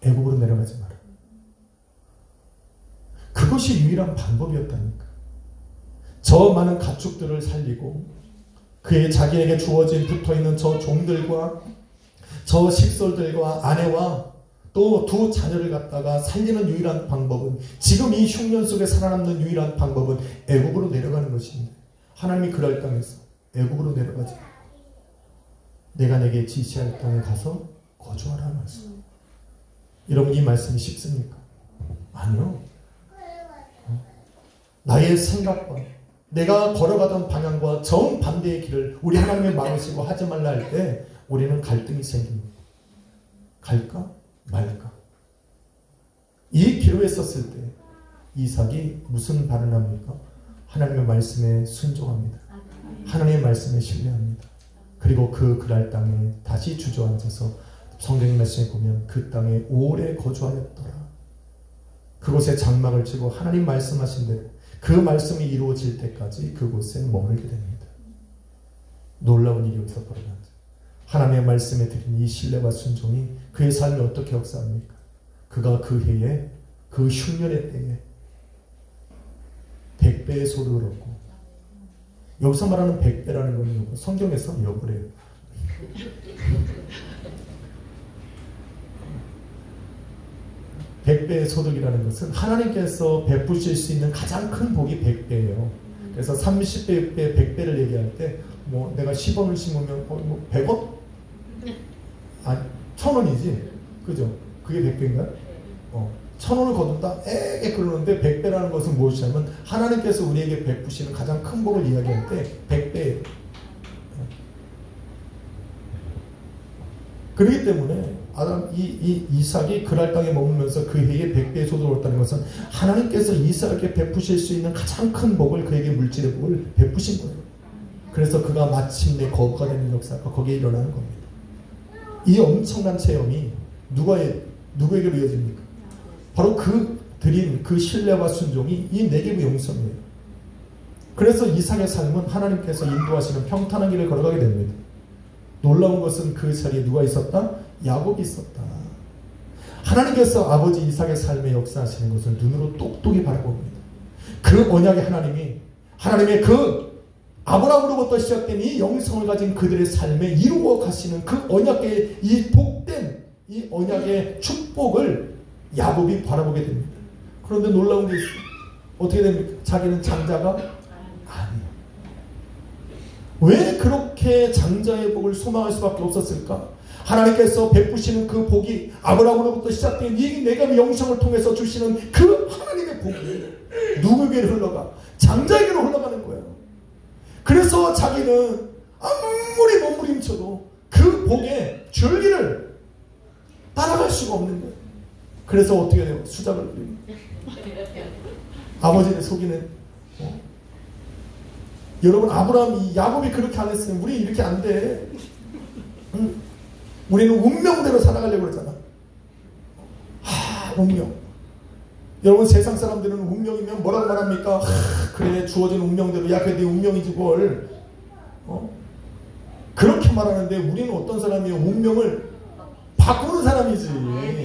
애국으로 내려가지 마라. 그것이 유일한 방법이었다니까. 저 많은 가축들을 살리고 그의 자기에게 주어진 붙어있는 저 종들과 저 식솔들과 아내와 또 두 자녀를 갖다가 살리는 유일한 방법은, 지금 이 흉년 속에 살아남는 유일한 방법은 애국으로 내려가는 것입니다. 하나님이 그랄 땅에서 애국으로 내려가지, 내가 내게 지시할 땅에 가서 거주하라는 말씀. 여러분, 이 말씀이 쉽습니까? 아니요. 나의 생각과 내가 걸어가던 방향과 정반대의 길을 우리 하나님의 막으시고 하지 말라 할 때 우리는 갈등이 생깁니다. 갈까 말까. 이 기로에 섰을 때 이삭이 무슨 발언합니까? 하나님의 말씀에 순종합니다. 하나님의 말씀에 신뢰합니다. 그리고 그 그랄 땅에 다시 주저앉아서 성경 말씀에 보면 그 땅에 오래 거주하였더라. 그곳에 장막을 치고 하나님 말씀하신 대로 그 말씀이 이루어질 때까지 그곳에 머물게 됩니다. 놀라운 일이 여기서 벌어납니다. 하나님의 말씀에 드린 이 신뢰와 순종이 그의 삶에 어떻게 역사합니까? 그가 그 해에, 그 흉년의 때에 100배의 소득을 얻고, 여기서 말하는 100배라는 건 성경에서 역으래요. 백배의 소득이라는 것은 하나님께서 베푸실 수 있는 가장 큰 복이 100배예요. 그래서 30배, 6배, 100배를 얘기할 때 뭐 내가 10원을 심으면 뭐 100원? 아니 1000원이지. 그죠? 그게 100배인가요? 1000원을 거둔다? 에게 그러는데 100배라는 것은 무엇이냐면 하나님께서 우리에게 베푸시는 가장 큰 복을 이야기할 때 100배예요. 그렇기 때문에 이삭이 그랄 땅에 머물면서 그 해에 100배의 소득을 얻었다는 것은 하나님께서 이삭에게 베푸실 수 있는 가장 큰 복을, 그에게 물질의 복을 베푸신 거예요. 그래서 그가 마침내 거부가 되는 역사가 거기에 일어나는 겁니다. 이 엄청난 체험이 누구에게로 이어집니까? 바로 그 드린 그 신뢰와 순종이 이 네게브 용성이에요. 그래서 이삭의 삶은 하나님께서 인도하시는 평탄한 길을 걸어가게 됩니다. 놀라운 것은 그 자리에 누가 있었다? 야곱이 있었다. 하나님께서 아버지 이삭의 삶에 역사하시는 것을 눈으로 똑똑히 바라봅니다. 그 언약의 하나님의 그 아브라함으로부터 시작된 이 영성을 가진 그들의 삶에 이루어 가시는 그 언약의 이 복된 이 언약의 축복을 야곱이 바라보게 됩니다. 그런데 놀라운 게 있어요. 어떻게 됩니까? 자기는 장자가 아니에요. 왜 그렇게 장자의 복을 소망할 수밖에 없었을까? 하나님께서 베푸시는 그 복이 아브라함으로부터 시작된 이 내가 영성을 통해서 주시는 그 하나님의 복이 누구에게로 흘러가? 장자에게로 흘러가는 거예요. 그래서 자기는 아무리 몸부림쳐도 그 복의 줄기를 따라갈 수가 없는 거예요. 그래서 어떻게 돼요? 수작을 부리고 아버지를 속이는. 여러분, 아브라함이, 야곱이 그렇게 안 했으면 우리 이렇게 안 돼. 응? 우리는 운명대로 살아가려고 그러잖아. 운명. 여러분, 세상 사람들은 운명이면 뭐라고 말합니까? 그래, 주어진 운명대로. 야, 그래, 네 운명이지 뭘. 그렇게 말하는데 우리는 어떤 사람이에요? 운명을 바꾸는 사람이지.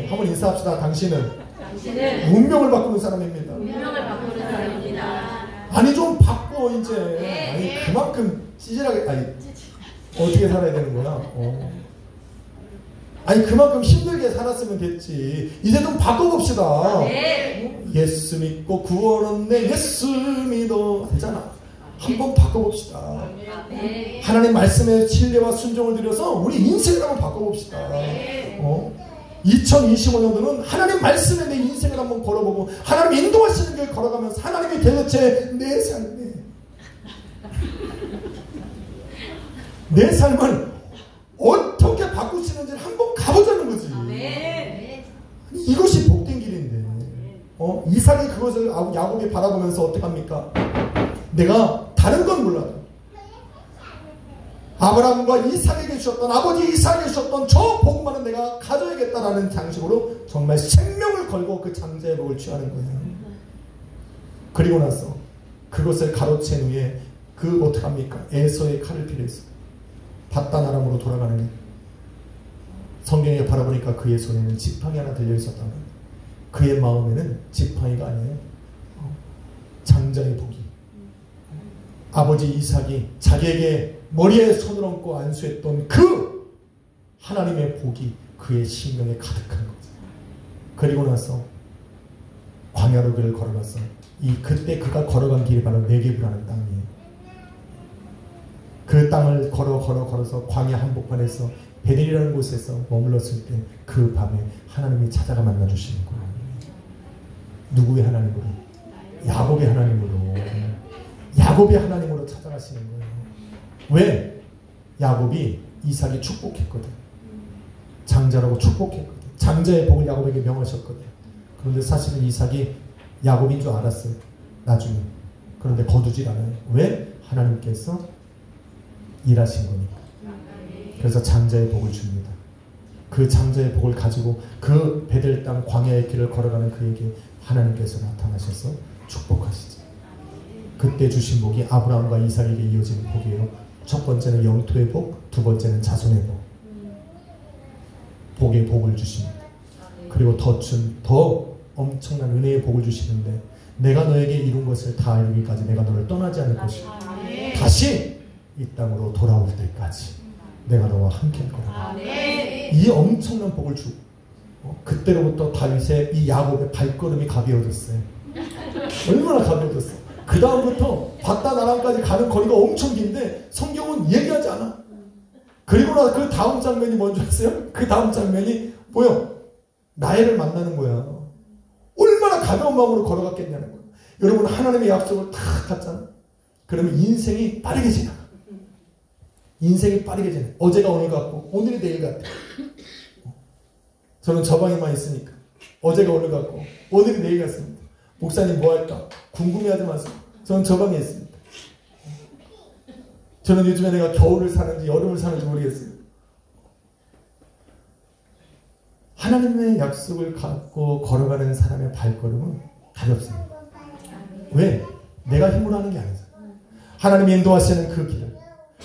한번 인사합시다. 당신은 운명을 바꾸는 사람입니다. 운명을 바꾸는 사람입니다. 아니, 좀 바꿔 이제. 아니, 그만큼 찌질하게. 아니, 어떻게 살아야 되는 거야? 아니, 그만큼 힘들게 살았으면 됐지. 이제 좀 바꿔봅시다. 예수 믿고 구원 얻네. 예수 믿어. 되잖아. 한번 바꿔봅시다. 하나님 말씀에 신뢰와 순종을 들여서 우리 인생을 한번 바꿔봅시다. 2025년도는 하나님 말씀에 내 인생을 한번 걸어보고 하나님 인도하시는 길 걸어가면서 하나님이 대도체 내 삶을 어떻게 바꾸시는지 한번 가보자는 거지. 이것이 복된 길인데. 이삭이 그것을 야곱이 바라보면서 어떻게 합니까? 내가 다른 건 몰라도 아브라함과 이삭에게 주셨던, 아버지 이삭에게 주셨던 저 복만은 내가 가져야겠다라는 장식으로 정말 생명을 걸고 그 장자의 복을 취하는 거예요. 그리고 나서 그것을 가로챈 후에 어떻게 합니까? 에서의 칼을 필요했어요. 바단 아람으로 돌아가는. 성경에 바라보니까 그의 손에는 지팡이 하나 들려 있었단 말이에요. 그의 마음에는 지팡이가 아니에요. 장자의 복이. 아버지 이삭이 자기에게 머리에 손을 얹고 안수했던 그 하나님의 복이 그의 심령에 가득한 거죠. 그리고 나서 광야로 그를 걸어가서 그때 그가 걸어간 길이 바로 네게브라는 땅이에요. 그 땅을 걸어서 광야 한복판에서 베델이라는 곳에서 머물렀을 때 그 밤에 하나님이 찾아가 만나주시는 거예요. 누구의 하나님으로? 야곱의 하나님으로. 야곱의 하나님으로 찾아가시는 거예요. 왜? 야곱이 이삭이 축복했거든. 장자라고 축복했거든. 장자의 복을 야곱에게 명하셨거든. 그런데 사실은 이삭이 야곱인 줄 알았어요. 나중에. 그런데 거두질 않아요. 왜? 하나님께서 일하신 거니까. 그래서 장자의 복을 줍니다. 그 장자의 복을 가지고 그 베델 땅 광야의 길을 걸어가는 그에게 하나님께서 나타나셔서 축복하시죠. 그때 주신 복이 아브라함과 이삭에게 이어지는 복이에요. 첫 번째는 영토의 복, 두 번째는 자손의 복. 복의 복을 주십니다. 그리고 더 엄청난 은혜의 복을 주시는데, 내가 너에게 이룬 것을 다 이루기까지 내가 너를 떠나지 않을 것이고 다시 이 땅으로 돌아올 때까지 내가 너와 함께 할 거다. 이 엄청난 복을 주고 그때로부터 다윗의 이 야곱의 발걸음이 가벼워졌어요. 얼마나 가벼워졌어. 그 다음부터 바단 아람까지 가는 거리가 엄청 긴데 성경은 얘기하지 않아. 그리고 나서 그 다음 장면이 뭔지 아세요? 그 다음 장면이 뭐야? 나엘을 만나는 거야. 얼마나 가벼운 마음으로 걸어갔겠냐는 거야. 여러분, 하나님의 약속을 다 갔잖아. 그러면 인생이 빠르게 지나가. 인생이 빠르게 지나가. 어제가 오늘 같고 오늘이 내일 같아. 저는 저 방에만 있으니까 어제가 오늘 같고 오늘이 내일 같습니다. 목사님 뭐 할까? 궁금해하지 마세요. 저는 저 방에 있습니다. 저는 요즘에 내가 겨울을 사는지 여름을 사는지 모르겠어요. 하나님의 약속을 갖고 걸어가는 사람의 발걸음은 가볍습니다. 왜? 내가 힘으로 하는 게 아니잖아. 하나님이 인도하시는 그 길을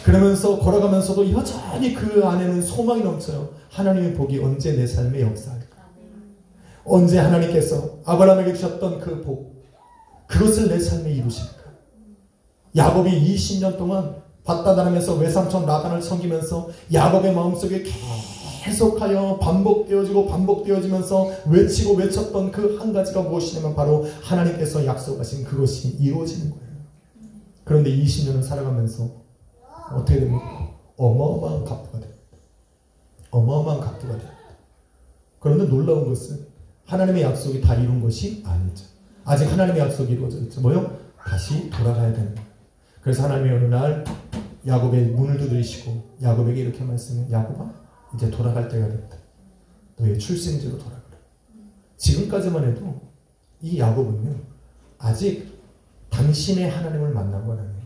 그러면서 걸어가면서도 여전히 그 안에는 소망이 넘쳐요. 하나님의 복이 언제 내 삶에 역사할까? 언제 하나님께서 아브라함에게 주셨던 그 복, 그것을 내 삶에 이루실까? 야곱이 20년 동안 바단 아람에서 외삼촌 라반을 섬기면서 야곱의 마음속에 계속하여 반복되어지면서 외쳤던 그 한 가지가 무엇이냐면 바로 하나님께서 약속하신 그것이 이루어지는 거예요. 그런데 20년을 살아가면서 어떻게 됩니까? 어마어마한 값부가 됩니다. 어마어마한 값부가 됩니다. 그런데 놀라운 것은 하나님의 약속이 다 이룬 것이 아니죠. 아직 하나님의 약속이 이루어져 있죠. 뭐요? 다시 돌아가야 되는 거예요. 그래서 하나님이 어느 날 야곱의 문을 두드리시고 야곱에게 이렇게 말씀해요. 야곱아, 이제 돌아갈 때가 됐다. 너의 출생지로 돌아가라. 지금까지만 해도 이 야곱은요, 아직 당신의 하나님을 만난 건 아니에요.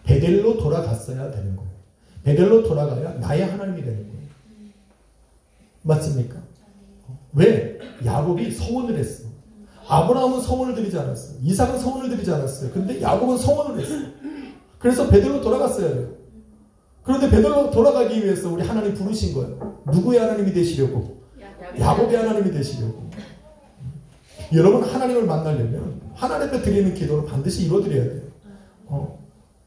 베델로 돌아갔어야 되는 거예요. 베델로 돌아가야 나의 하나님이 되는 거예요. 맞습니까? 왜? 야곱이 서원을 했어. 아브라함은 서원을 드리지 않았어요. 이삭은 서원을 드리지 않았어요. 근데 야곱은 서원을 했어요. 그래서 베델로 돌아갔어야 돼요. 그런데 베델로 돌아가기 위해서 우리 하나님 부르신 거예요. 누구의 하나님이 되시려고? 야곱의 하나님이 되시려고. 여러분, 하나님을 만나려면 하나님 앞에 드리는 기도를 반드시 이루어드려야 돼요.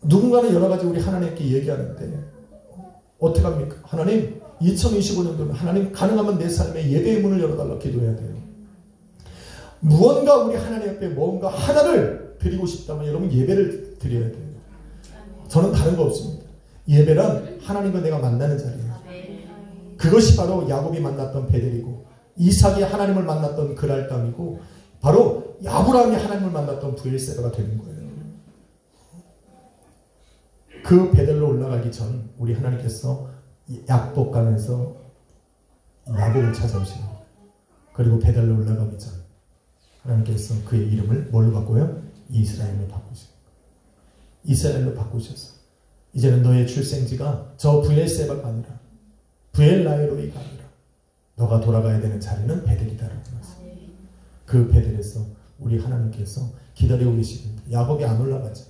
누군가는 여러 가지 우리 하나님께 얘기하는데 어떻게 합니까? 하나님, 2025년도는 하나님 가능하면 내 삶에 예배의 문을 열어달라고 기도해야 돼요. 무언가 우리 하나님 앞에 뭔가 하나를 드리고 싶다면 여러분 예배를 드려야 돼요. 저는 다른 거 없습니다. 예배란 하나님과 내가 만나는 자리예요. 그것이 바로 야곱이 만났던 베델이고, 이삭이 하나님을 만났던 그랄담이고, 바로 아브라함이 하나님을 만났던 브엘세바가 되는 거예요. 그 베델로 올라가기 전 우리 하나님께서 약복강에서 야곱을 찾아오시는 거예요. 그리고 베델로 올라가기 전 하나님께서 그의 이름을 뭘로 바꿔요? 이스라엘로 바꾸시고, 이스라엘로 바꾸셨어요. 이제는 너의 출생지가 저 브엘세바가 아니라 브엘라헤로이가 아니라 너가 돌아가야 되는 자리는 베델이다라고 말했어요. 그 베델에서 우리 하나님께서 기다리고 계시는데 야곱이 안 올라가죠.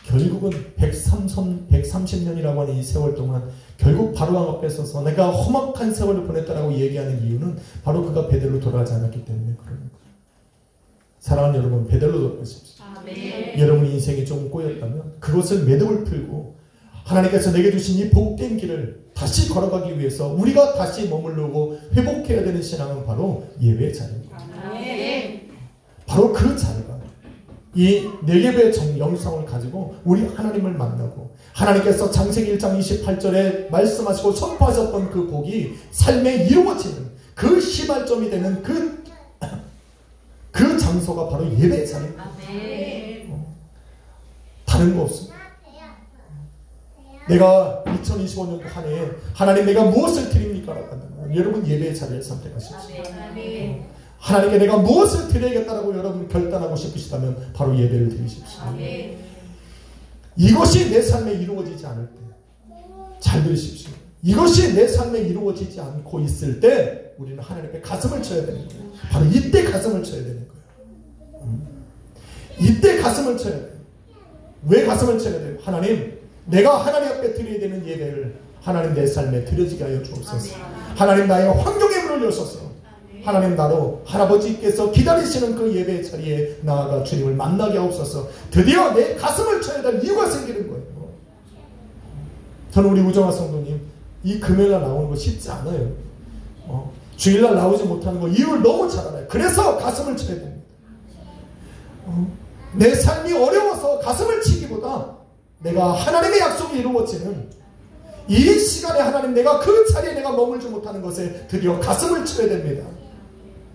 결국은 130년이라고 하는 이 세월 동안 결국 바로왕 앞에 서서 내가 험악한 세월을 보냈다라고 얘기하는 이유는 바로 그가 베델로 돌아가지 않았기 때문에 그런 거예요. 사랑하는 여러분, 베델로 돌아가십시오. 여러분의 인생이 좀 꼬였다면 그것을 매듭을 풀고 하나님께서 내게 주신 이 복된 길을 다시 걸어가기 위해서 우리가 다시 머물르고 회복해야 되는 신앙은 바로 예배의 자리입니다. 바로 그 자리가 이 네게브의 영성을 가지고 우리 하나님을 만나고 하나님께서 창세기 1장 28절에 말씀하시고 선포하셨던 그 복이 삶에 이루어지는 그 시발점이 되는 그 장소가 바로 예배의 자리입니다. 다른 거 없습니다. 내가 2025년도 한 해에 하나님 내가 무엇을 드립니까? 라고 한다면 여러분 예배의 자리를 선택하십시오. 하나님께 내가 무엇을 드려야겠다라고 여러분 결단하고 싶으시다면 바로 예배를 드리십시오. 이것이 내 삶에 이루어지지 않을 때 잘 들으십시오. 이것이 내 삶에 이루어지지 않고 있을 때 우리는 하나님께 가슴을 쳐야 되는 거예요. 바로 이때 가슴을 쳐야 되는 거예요. 이때 가슴을 쳐야 돼요. 왜 가슴을 쳐야 돼요? 하나님, 내가 하나님 앞에 드려야 되는 예배를 하나님 내 삶에 드려지게 하여 주옵소서. 하나님 나의 환경의 문을 여셔서 하나님 나로 할아버지께서 기다리시는 그 예배의 자리에 나아가 주님을 만나게 하옵소서. 드디어 내 가슴을 쳐야 될 이유가 생기는 거예요. 저는 우리 우정아 성도님 이 금요일날 나오는 거 쉽지 않아요. 주일날 나오지 못하는 거 이유를 너무 잘 알아요. 그래서 가슴을 쳐야 됩니다. 내 삶이 어려워서 가슴을 치기보다 내가 하나님의 약속이 이루어지는 이 시간에 하나님 내가 그 자리에 내가 머물지 못하는 것에 드디어 가슴을 쳐야 됩니다.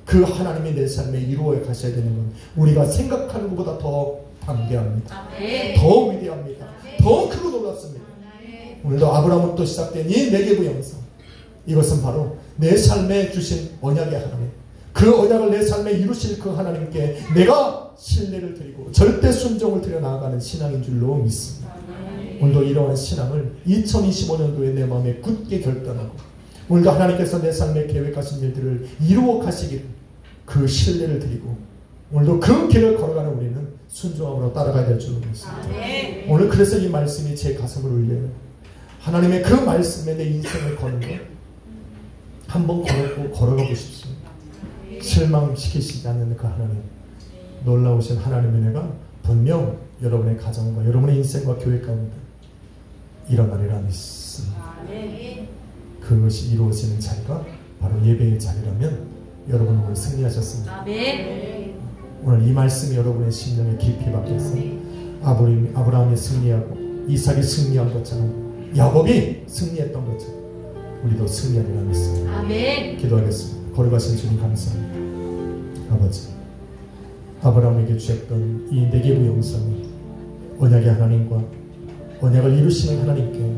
그 하나님이 내 삶에 이루어 가셔야 되는 건 우리가 생각하는 것보다 더 담대합니다. 더 위대합니다. 더 크고 놀랍습니다. 오늘도 아브라함부터 시작된 이 네게브 영성, 이것은 바로 내 삶에 주신 언약의 하나님, 그 언약을 내 삶에 이루실 그 하나님께 내가 신뢰를 드리고 절대 순종을 드려 나아가는 신앙인 줄로 믿습니다. 오늘도 이러한 신앙을 2025년도에 내 마음에 굳게 결단하고 오늘도 하나님께서 내 삶에 계획하신 일들을 이루어 가시기를 그 신뢰를 드리고 오늘도 그 길을 걸어가는 우리는 순종함으로 따라가야 될 줄로 믿습니다. 오늘 그래서 이 말씀이 제 가슴을 울려요. 하나님의 그 말씀에 내 인생을 거는 것 한번 걸어가고 싶습니다. 실망시키시지 않는 그 하나님, 놀라우신 하나님의 은혜가 분명 여러분의 가정과 여러분의 인생과 교회 가운데 일어나리라 믿습니다. 그것이 이루어지는 자리가 바로 예배의 자리라면 여러분 오늘 승리하셨습니다. 오늘 이 말씀이 여러분의 심령에 깊이 박혀서 아브라함이 승리하고 이삭이 승리한 것처럼 야곱이 승리했던 것처럼 우리도 승리하리라 믿습니다. 기도하겠습니다. 걸어가신 주님 감사합니다. 아버지, 아브라함에게 주셨던 이 네게브 영성을 언약의 하나님과 언약을 이루시는 하나님께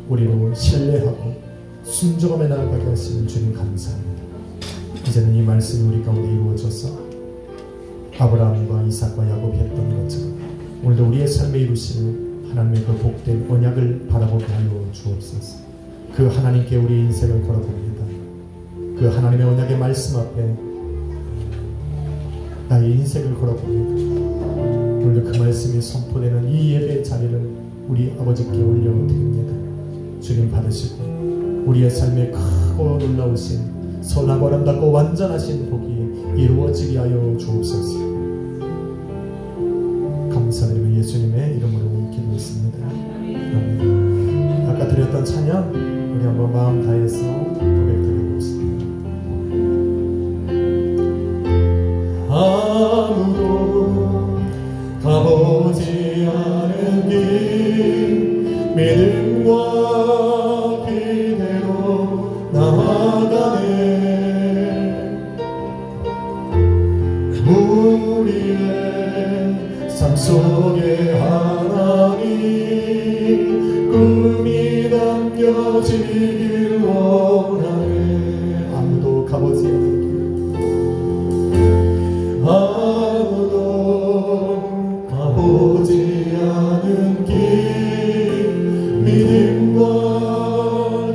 우리로 신뢰하고 순종하며 나아가게 하시는 주님 감사합니다. 이제는 이 말씀이 우리 가운데 이루어져서 아브라함과 이삭과 야곱이 했던 것처럼 오늘도 우리의 삶에 이루시는 하나님의 그 복된 언약을 바라보게 하여 주옵소서. 그 하나님께 우리의 인생을 걸어봅니다. 그 하나님의 언약의 말씀 앞에 나의 인생을 걸어봅니다. 오늘도 그 말씀이 선포되는 이 예배의 자리를 우리 아버지께 올려드립니다. 주님 받으시고 우리의 삶에 크고 놀라우신 선하고 아름답고 완전하신 복이 이루어지게 하여 주옵소서. 감사드리며 예수님의 이름으로 기도했습니다. 아멘. 아까 드렸던 찬양 우리 한번 마음 다해서 고백드리겠습니다. 아무도 가보지 않은 길 믿음과 기대로 나아가네. 우리의 삶 속에 하나님 꿈이 담겨지길 원하네. 아무도 가보지 않은 길 아무도 가보지 않은 길 믿음과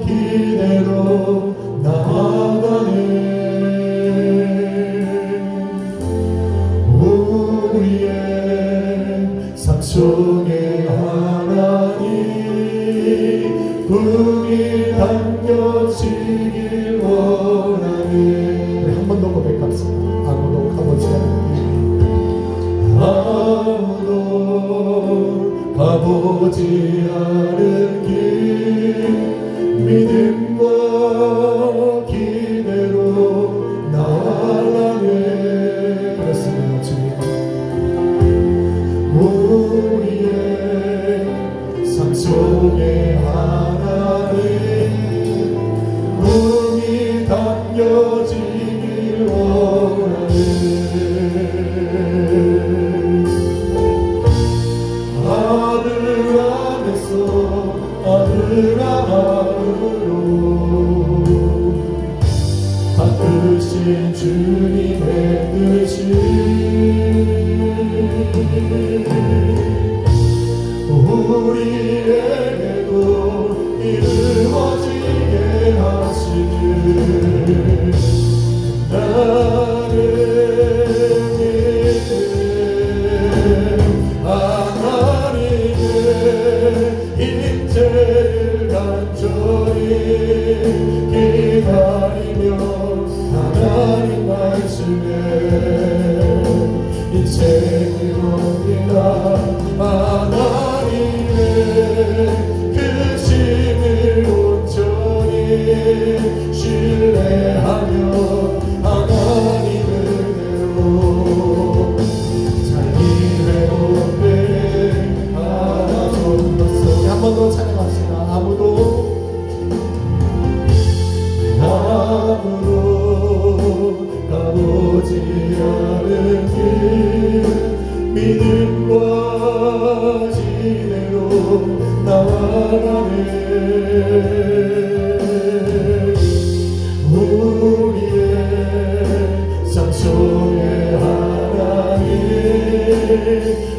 기대로 나아가네. 우리의 삶 속에 하나님 꿈이 담겨지길 원하네. 우리 한 번 더 고백합시다. 아무도 가보지 않은 길 아무도 가보지 않은 길 믿음과 기대로 나아가네. 그렇습니다. 주님 우리의 삶 속에 하나님 꿈이 담겨지길 원하네. 아브라함으로 바꾸신 주님의 뜻이 우리에게도 이루어지게 하시길 나는 하나님의 임재를 간절히 기다리며 하나님 말씀에 인생이 옵니다. 하나님의 크심을 온전히 신뢰하며 하나님을 내로 자기 회복에 하나님으로서 한 번 더 찬양합시다. 아무도 가보지 않은 길 믿음과 지대로 나아가네. 우리의 삶 속에 하나님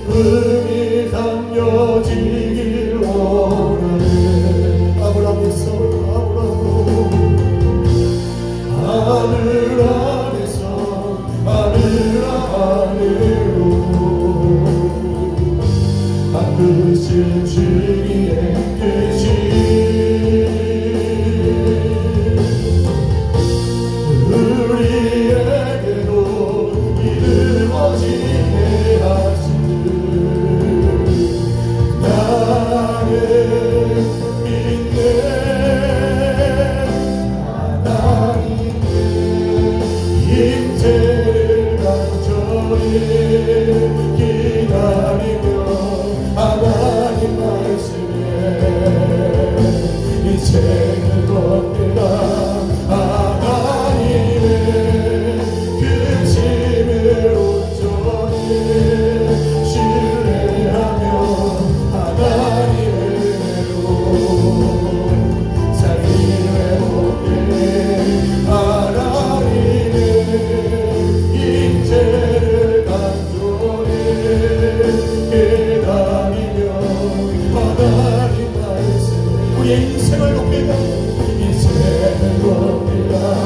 꿈이 담겨지길 원하네. 아브라함에서 하늘 안에서 아브라함으로 바꾸신 주님의 뜻이 우리에게도 이루어지게 하시는 우리의 인생을 돕겠다. 인생을 돕겠다.